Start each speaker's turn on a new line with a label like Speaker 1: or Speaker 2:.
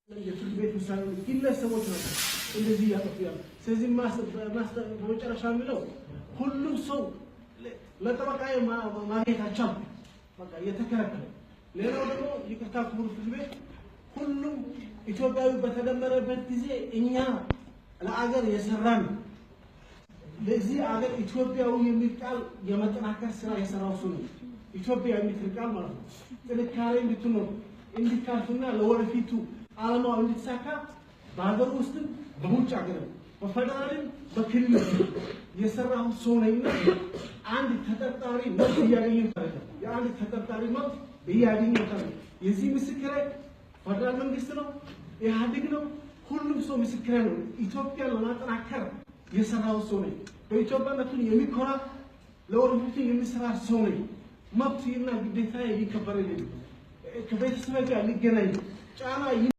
Speaker 1: የፍርድ ቤት ውሳኔ ግለሰቦች ነው እንደዚህ ያጠፋሉ። ስለዚህ በመጨረሻ የሚለው ሁሉም ሰው ለጠበቃ ማግኘት አልቻለም። በቃ የተከለከለ። ሌላው ደግሞ ይቅርታ ክቡር ፍርድ ቤት ሁሉም ኢትዮጵያዊ በተደመረበት ጊዜ እኛ ለአገር የሰራን ለዚህ አገር ኢትዮጵያዊ የሚል ቃል የመጠናከር ስራ የሰራው ሰው ነው። ኢትዮጵያ የሚል ቃል ማለት ነው። ጥንካሬ እንድትኖር እንድታልፍና ለወደፊቱ ዓላማው እንድትሳካ በሀገር ውስጥ በውጭ ሀገር በፌደራል በክልል የሰራው ሰው ነውና አንድ ተጠርጣሪ መብት ያገኘው ታዲያ የአንድ ተጠርጣሪ መብት ያገኘው ታዲያ የዚህ ምስክር ፌደራል መንግስት ነው ኢህአዴግ ነው ሁሉም ሰው ምስክር ነው። ኢትዮጵያን ለማጠናከር የሰራው ሰው ነው። በኢትዮጵያነቱ የሚኮራ ለወደፊቱ የሚሰራ ሰው ነው። መብትና ግዴታ ይከበራል። ከቤተሰብ ጋር ሊገናኝ ጫና